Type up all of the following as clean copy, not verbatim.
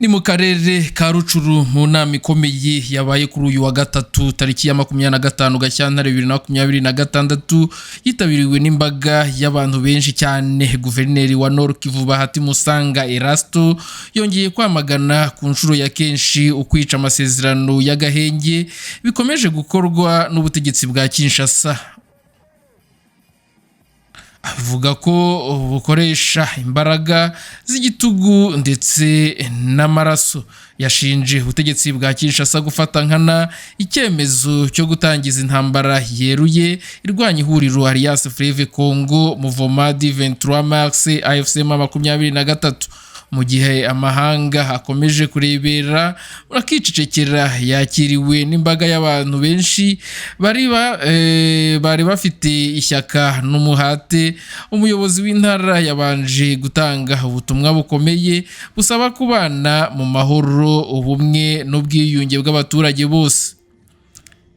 Ni mu karere ka Rucuru mu nama ikomeye yabaye kuri uyu wa gatatu tariki ya 25 Gashyantare 2026 yitabiriwe n'imbaga y'abantu benshi cyane. Guverineri wa Nord Kivu Bahati Musanga Erasto yongeye kwamagana ku nshuro ya kenshi ukwica amasezerano y'agahenge bikomeje gukorwa n'ubutegetsi bwa Kinshasa. Avuga ko bukoresha imbaraga z'igitugu ndetse n'amaraso. Yashinje ubutegetsi bwa Kinshasa gufata nkana icyemezo cyo gutangiza intambara yeruye irwanya ihuriro Alliance Fleuve Congo Mouvement du 23 Mars AFC 23 mu gihe amahanga akomeje kurebera urakicecekera. Yakiriwe n'imbaga y'abantu benshi bari bafite ishyaka n'umuhate. Umuyobozi w'intara yabanje gutanga ubutumwa bukomeye busaba kubana mu mahoro, ubumwe n'ubwiyunge bw'abaturage bose.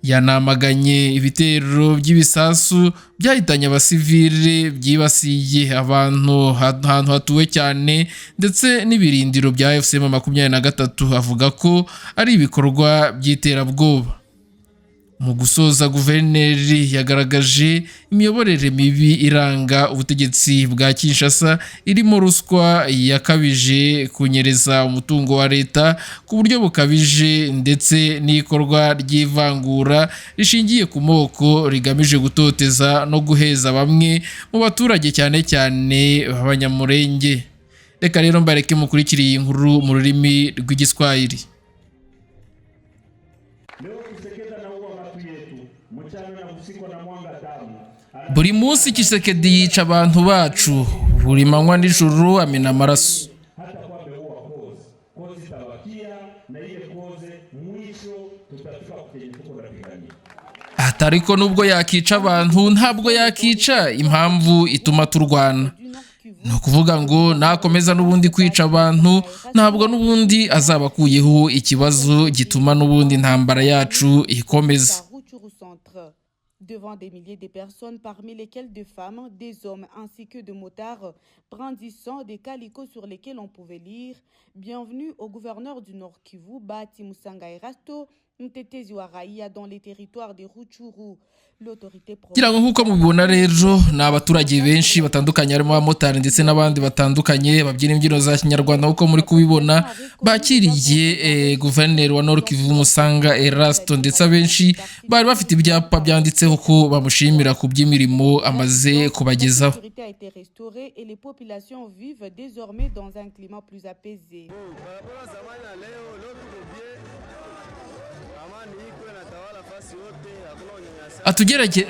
Yanamaganye ibitero by'ibisasu byahitanye abasivile, byibasiye ahantu hatuwe cyane ndetse n'ibirindiro bya AFC 23. Avuga ko ari ibikorwa by'iterabwoba. Mu gusoza, guverineri yagaragaje imiyoborere mibi iranga ubutegetsi bwa Kinshasa irimo ruswa yakabije, kunyereza umutungo wa leta ku buryo bukabije ndetse n'ikorwa ry'ivangura rishingiye ku moko rigamije gutoteza no guheza bamwe mu baturage cyane cyane b'abanyamurenge. Reka rero mbareke mukurikira iyi nkuru mu rurimi rw'igiswahili. Buri munsi Tshisekedi yica abantu bacu, buri manywa n'ijoro amena amaraso. Atariko nubwo yakica abantu ntabwo yakica impamvu ituma turwana. No kuvuga ngo nakomeza n'ubundi kwica abantu ntabwo n'ubundi azabakuyeho ikibazo gituma n'ubundi intambara yacu ikomeza. Devant des milliers de personnes, parmi lesquelles des femmes, des hommes ainsi que de motards brandissant des calicots sur lesquels on pouvait lire « Bienvenue au gouverneur du Nord Kivu, Bahati Musanga Erasto, mtetezi wa raia dans les territoires de Rutshuru ». Kugira ngo nkuko mubibona rero ni abaturage benshi batandukanye, harimo abamotari ndetse n'abandi batandukanye babyina imbyino za Kinyarwanda. Uko muri kubibona bakiriye guverineri wa Nord Kivu Musanga Erasto, ndetse abenshi bari bafite ibyapa byanditseho ko bamushimira ku by'imirimo amaze kubagezaho.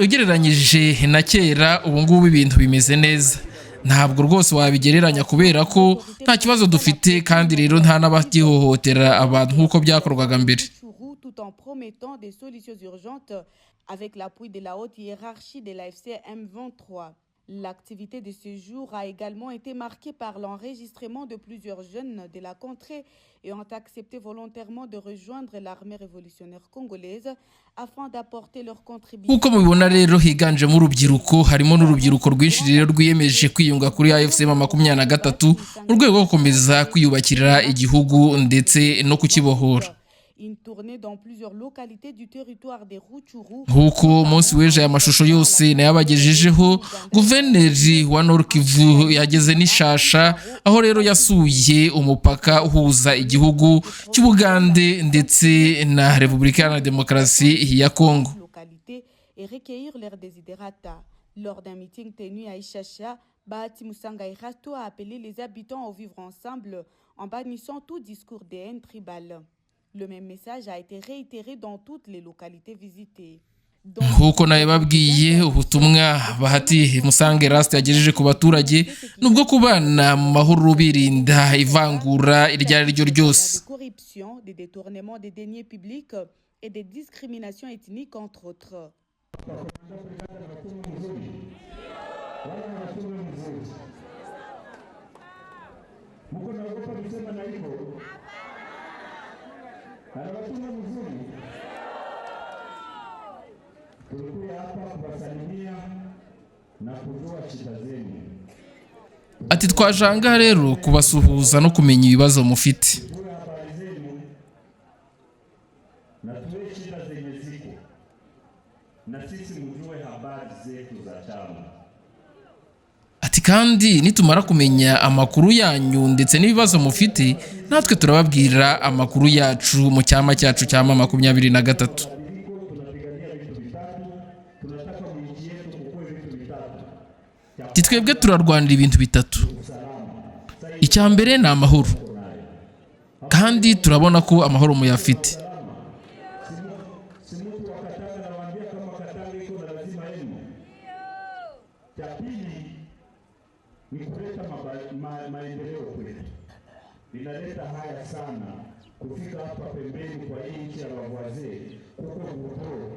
Ugereranyije na kera ubu ngubu ibintu bimeze neza. Ntabwo rwose wabigereranya kubera ko nta kibazo dufite, kandi rero nta n'abagihohotera abantu nk'uko byakorwaga mbere. Tout en promettant des solutions urgentes avec l'appui de la haute hiérarchie de l'AFC M23. L'activité de ce jour a également été marquée par l'enregistrement de plusieurs jeunes de la contrée et ont accepté volontairement de rejoindre l'armée révolutionnaire congolaise afin d'apporter leur contribution. Uko mubibona rero higanjemo urubyiruko, harimo n'urubyiruko rwinshi rero rwiyemeje kwiyunga kuri AFC 23 mu rwego rwo gukomeza kwiyubakira igihugu ndetse no kukibohora. Huko munsi weje aya mashusho yose nayabagejejeho, guverineri wa Nord Kivu yageze n'ishasha, aho rero yasuye umupaka uhuza igihugu cy'Ubugande ndetse na Repubulika ya Demokarasi ya Kongo. Lors d'un meeting tenu à Ishasha, Bahati Musanga Erasto a appelé les habitants à vivre ensemble en bannissant tout discours de haine tribale. Le même message a été réitéré dans toutes les localités visitées. Huko nawe babwiye ubutumwa Bahati Musanga Erasto yagejeje ku baturage nubwo kubana mu mahoro birinda ivangura iryo ari ryo ryose. Corruption, des détournements des deniers publics et des discriminations ethniques entre autres. Ati twajanga rero kubasuhuza no kumenya ibibazo mufite. na tuwe shida zenye ziko na sisi mjue habari zetu za chama. Ati kandi nitumara kumenya amakuru yanyu ndetse n'ibibazo mufite, natwe turababwira amakuru yacu mu cyama cyacu cyama 23. Ati twebwe turarwanira ibintu bitatu. Icya mbere ni amahoro, kandi turabona ko amahoro muyafite. Ni kuleta maendeleo kwetu. Inaleta haya sana kufika hapa pembeni kwa hii nchi ya wazee, kuko gudro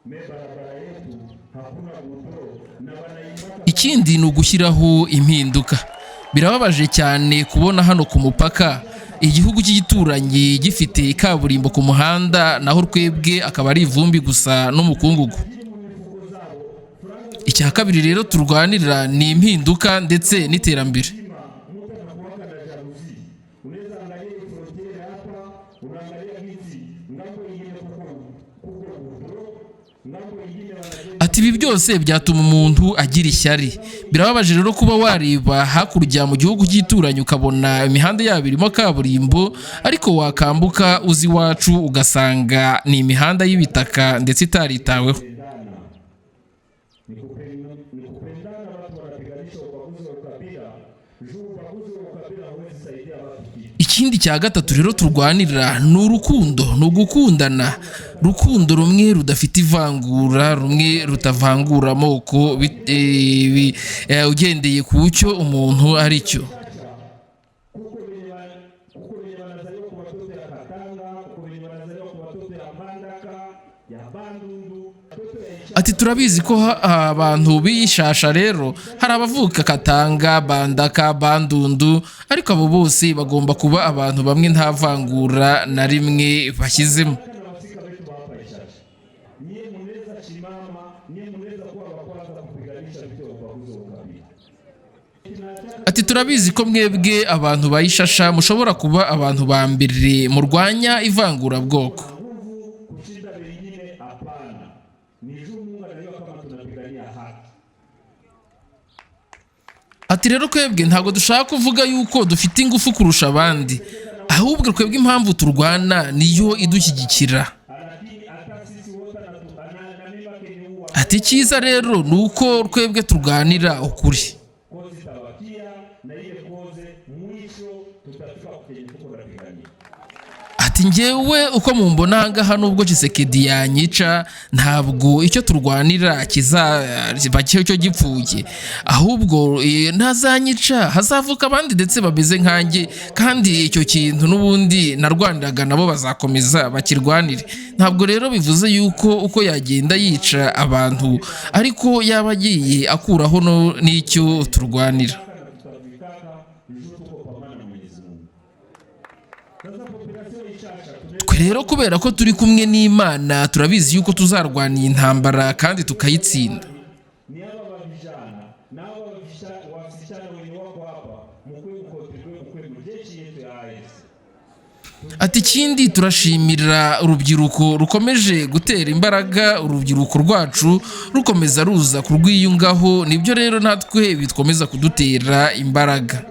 barabara yetu hakuna gudro na wanaimaka. Ikindi ni ugushyiraho impinduka. Birababaje cyane kubona hano ku mupaka igihugu cy'igituranyi gifite kaburimbo ku muhanda, naho rwebwe akaba ari ivumbi gusa n'umukungugu. Icya kabiri rero turwanira ni impinduka ndetse n'iterambere. Ati ibi byose byatuma umuntu agira ishyari. Birababaje rero kuba wareba hakurya mu gihugu cy'igituranyi ukabona imihanda yabo irimo kaburimbo, ariko wakambuka uzi wacu ugasanga ni imihanda y'ibitaka ndetse itaritaweho. Ikindi cya gatatu rero turwanira ni urukundo, ni ugukundana. Rukundo rumwe rudafite ivangura, rumwe rutavangura amoko ugendeye ku cyo umuntu ari cyo. Ati turabizi ko abantu bishasha rero hari abavuka Katanga, Bandaka, Bandundu, ariko abo bose bagomba kuba abantu bamwe nta vangura na rimwe bashyizemo. Ati turabizi ko mwebwe abantu bayishasha mushobora kuba abantu ba mbere murwanya ivangura bwoko. Ati rero kwebwe ntabwo dushaka kuvuga yuko dufite ingufu kurusha abandi, ahubwo kwebwe impamvu turwana niyo idushyigikira. Ati cyiza rero ni uko twebwe turwanira ukuri. Ati njyewe uko mumbona ahangaha nubwo Tshisekedi yanyica, ntabwo icyo turwanira kizaba cyo gipfuye, ahubwo ntazanyica hazavuka abandi ndetse bameze nkanjye, kandi icyo kintu n'ubundi narwaniraga nabo bazakomeza bakirwanire. Ntabwo rero bivuze yuko uko yagenda yica abantu ariko yaba agiye akuraho n'icyo turwanira. Rero kubera ko turi kumwe n'Imana turabizi yuko tuzarwana iyi ntambara kandi tukayitsinda. Ati ikindi turashimira urubyiruko rukomeje gutera imbaraga, urubyiruko rwacu rukomeza ruza kurwiyungaho, nibyo rero natwe bitkomeza kudutera imbaraga.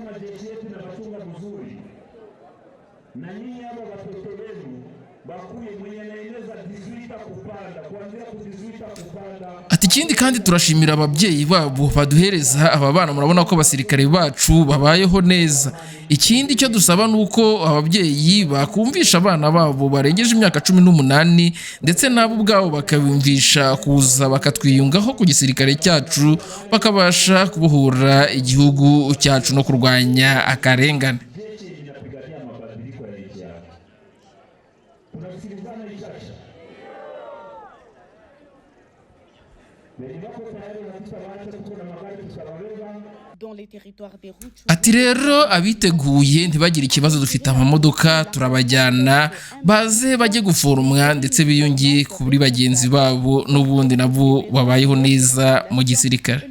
Ati ikindi kandi turashimira ababyeyi babo baduhereza aba bana, murabona ko abasirikare bacu babayeho neza. Ikindi cyo dusaba nuko ababyeyi bakumvisha abana babo barengeje imyaka 18 ndetse nabo ubwabo bakabumvisha kuza bakatwiyungaho ku gisirikare cyacu, bakabasha kubohora igihugu cyacu no kurwanya akarengane. Ati rero abiteguye ntibagire ikibazo, dufite amamodoka turabajyana baze bajye guforumwa ndetse biyungiye kuri bagenzi babo n'ubundi nabo babayeho neza mu gisirikare.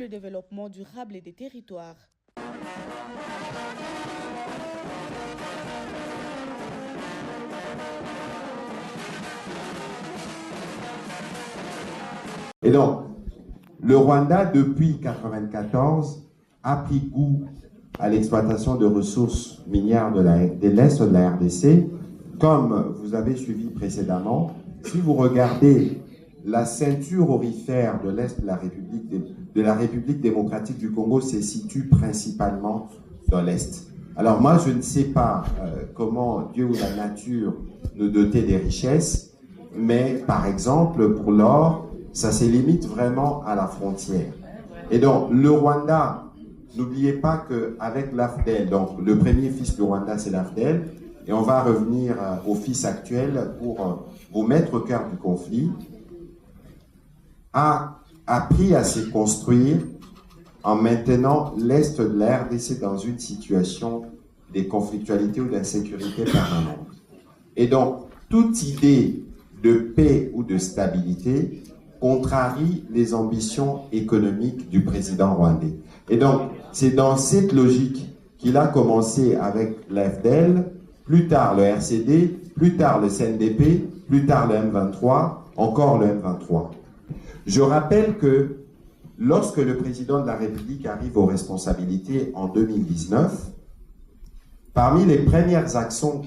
Et donc, le Rwanda, depuis 1994, a pris goût à l'exploitation de ressources minières de l'Est de la RDC. Comme vous avez suivi précédemment, si vous regardez la ceinture aurifère de l'Est de la République démocratique du Congo se situe principalement dans l'Est. Alors moi, je ne sais pas comment Dieu ou la nature nous dotait des richesses, mais par exemple, pour l'or, ça se limite vraiment à la frontière. Et donc, le Rwanda, n'oubliez pas qu'avec l'AFDEL, donc le premier fils du Rwanda, c'est l'AFDEL, et on va revenir au fils actuel pour vous mettre au cœur du conflit, a appris à se construire en maintenant l'Est de la RDC dans une situation de conflictualité ou d'insécurité permanente. Et donc, toute idée de paix ou de stabilité contrarie les ambitions économiques du président rwandais. Et donc, c'est dans cette logique qu'il a commencé avec l'AFDEL, plus tard le RCD, plus tard le CNDP, plus tard le M23, encore le M23. Je rappelle que lorsque le président de la République arrive aux responsabilités en 2019, parmi les premières actions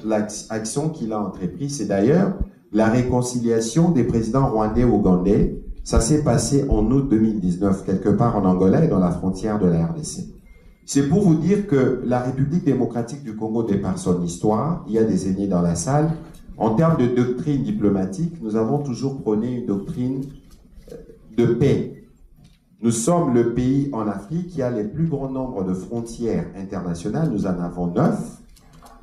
qu'il a entreprises, c'est d'ailleurs la réconciliation des présidents rwandais et ougandais. Ça s'est passé en août 2019, quelque part en Angola et dans la frontière de la RDC. C'est pour vous dire que la République démocratique du Congo, de par son histoire, il y a des aînés dans la salle, en termes de doctrine diplomatique, nous avons toujours prôné une doctrine de paix. Nous sommes le pays en Afrique qui a le plus grand nombre de frontières internationales. Nous en avons 9.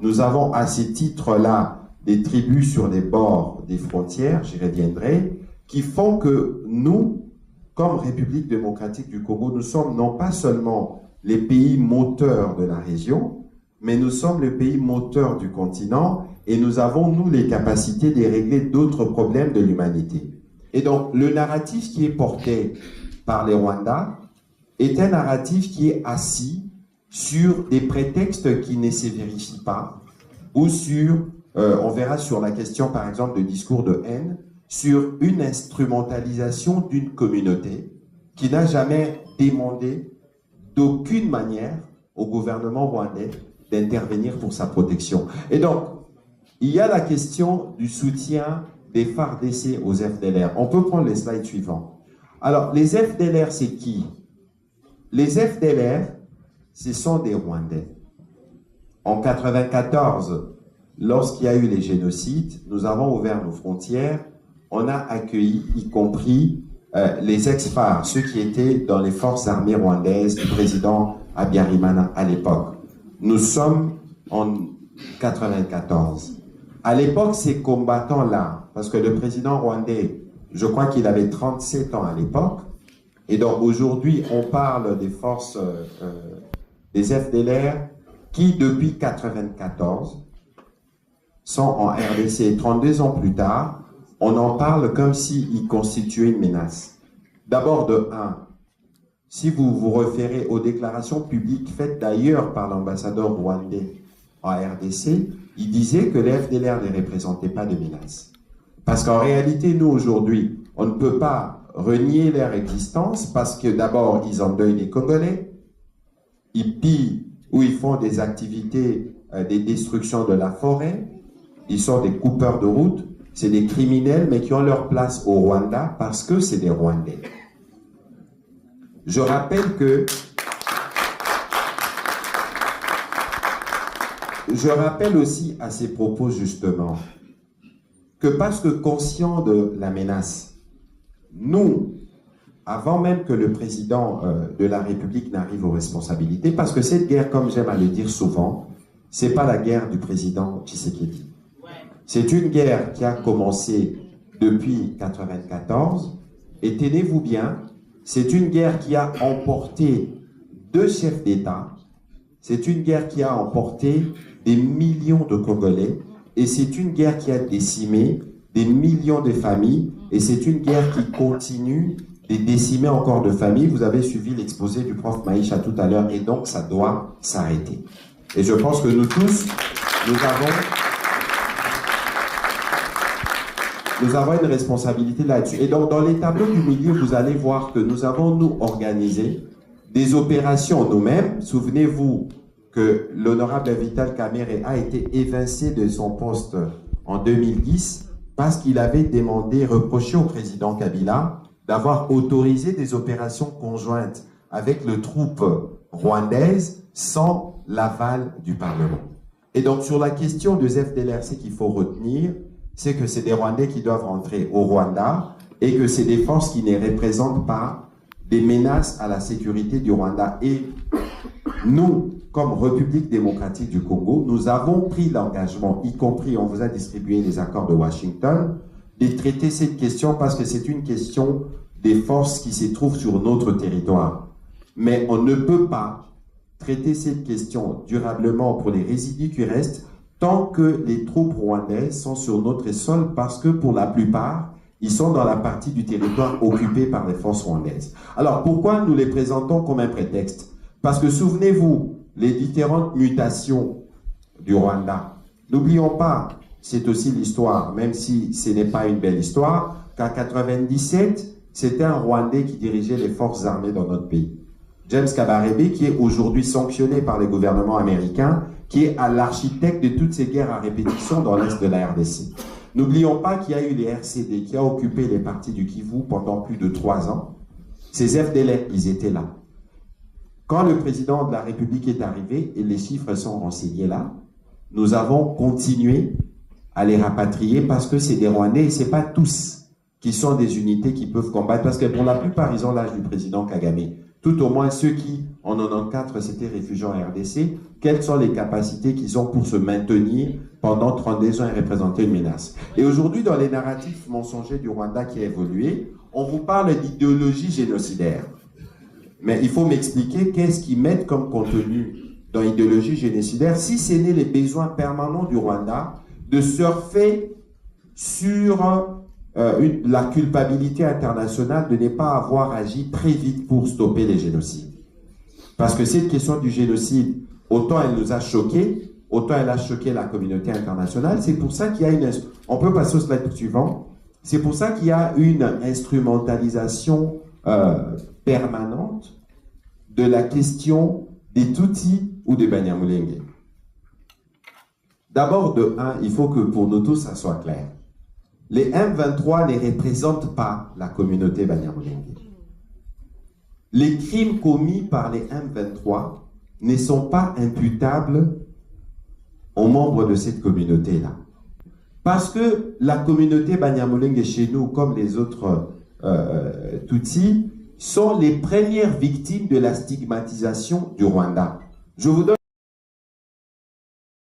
Nous avons à ces titres-là des tribus sur les bords des frontières, j'y reviendrai, qui font que nous, comme République démocratique du Congo, nous sommes non pas seulement les pays moteurs de la région, mais nous sommes le pays moteur du continent et nous avons, nous, les capacités de régler d'autres problèmes de l'humanité. Et donc, le narratif qui est porté par les Rwandais est un narratif qui est assis sur des prétextes qui ne se vérifient pas, ou sur, on verra sur la question, par exemple, de discours de haine, sur une instrumentalisation d'une communauté qui n'a jamais demandé d'aucune manière au gouvernement rwandais d'intervenir pour sa protection. Et donc, il y a la question du soutien des FARDC aux FDLR. On peut prendre les slides suivants. Alors, les FDLR, c'est qui? Les FDLR, ce sont des Rwandais. En 1994, lorsqu'il y a eu les génocides, nous avons ouvert nos frontières, on a accueilli, y compris les ex-FAR, ceux qui étaient dans les forces armées rwandaises du président Habyarimana à l'époque. Nous sommes en 1994. À l'époque, ces combattants-là, parce que le président rwandais, je crois qu'il avait 37 ans à l'époque, et donc aujourd'hui, on parle des forces des FDLR qui, depuis 1994, sont en RDC. 32 ans plus tard, on en parle comme s'ils constituaient une menace. D'abord, de 1, si vous vous référez aux déclarations publiques faites d'ailleurs par l'ambassadeur rwandais en RDC, il disait que les FDLR ne représentaient pas de menace. Parce qu'en réalité, nous, aujourd'hui, on ne peut pas renier leur existence parce que d'abord, ils endeuillent les Congolais, ils pillent ou ils font des activités, des destructions de la forêt, ils sont des coupeurs de route, c'est des criminels, mais qui ont leur place au Rwanda parce que c'est des Rwandais. Je rappelle que... Je rappelle aussi à ces propos, justement, que parce que conscient de la menace, nous, avant même que le président de la République n'arrive aux responsabilités, parce que cette guerre, comme j'aime à le dire souvent, c'est pas la guerre du président Tshisekedi. C'est une guerre qui a commencé depuis 1994, et tenez-vous bien, c'est une guerre qui a emporté 2 chefs d'État, c'est une guerre qui a emporté des millions de Congolais, et c'est une guerre qui a décimé des millions de familles, et c'est une guerre qui continue de décimer encore de familles. Vous avez suivi l'exposé du prof Maïcha tout à l'heure, et donc ça doit s'arrêter. Et je pense que nous tous, nous avons nous avons une responsabilité là-dessus. Et donc, dans les tableaux du milieu, vous allez voir que nous avons, nous, organisé des opérations nous-mêmes. Souvenez-vous que l'honorable Vital Kamerhe a été évincé de son poste en 2010 parce qu'il avait demandé, reproché au président Kabila d'avoir autorisé des opérations conjointes avec les troupes rwandaises sans l'aval du Parlement. Et donc, sur la question de FDLR, ce qu'il faut retenir, c'est que c'est des Rwandais qui doivent rentrer au Rwanda et que c'est des forces qui ne représentent pas des menaces à la sécurité du Rwanda. Et nous, comme République démocratique du Congo, nous avons pris l'engagement, y compris, on vous a distribué les accords de Washington, de traiter cette question parce que c'est une question des forces qui se trouvent sur notre territoire. Mais on ne peut pas traiter cette question durablement pour les résidus qui restent tant que les troupes rwandaises sont sur notre sol parce que pour la plupart, ils sont dans la partie du territoire occupée par les forces rwandaises. Alors pourquoi nous les présentons comme un prétexte? Parce que souvenez-vous, les différentes mutations du Rwanda. N'oublions pas, c'est aussi l'histoire, même si ce n'est pas une belle histoire, qu'en 1997, c'était un Rwandais qui dirigeait les forces armées dans notre pays. James Kabarebe, qui est aujourd'hui sanctionné par les gouvernements américains, qui est à l'architecte de toutes ces guerres à répétition dans l'est de la RDC. N'oublions pas qu'il y a eu les RCD qui ont occupé les parties du Kivu pendant plus de 3 ans. Ces FDLR, ils étaient là. Quand le président de la République est arrivé, et les chiffres sont renseignés là, nous avons continué à les rapatrier parce que c'est des Rwandais et ce n'est pas tous qui sont des unités qui peuvent combattre parce que pour la plupart, ils ont l'âge du président Kagame. Tout au moins ceux qui, en 94, s'étaient réfugiés en RDC, quelles sont les capacités qu'ils ont pour se maintenir pendant 32 ans et représenter une menace. Et aujourd'hui, dans les narratifs mensongers du Rwanda qui a évolué, on vous parle d'idéologie génocidaire. Mais il faut m'expliquer qu'est-ce qu'ils mettent comme contenu dans l'idéologie génocidaire, si ce n'est les besoins permanents du Rwanda de surfer sur la culpabilité internationale de ne pas avoir agi très vite pour stopper les génocides. Parce que cette question du génocide, autant elle nous a choqués, autant elle a choqué la communauté internationale. C'est pour ça qu'il y a une... On peut passer au slide suivant. C'est pour ça qu'il y a une instrumentalisation permanente de la question des Tutsis ou des Banyamulenge. D'abord, de un, il faut que pour nous tous, ça soit clair. Les M23 ne représentent pas la communauté Banyamulenge. Les crimes commis par les M23 ne sont pas imputables aux membres de cette communauté-là. Parce que la communauté Banyamulenge chez nous, comme les autres Tutsis, sont les premières victimes de la stigmatisation du Rwanda. Je vous donne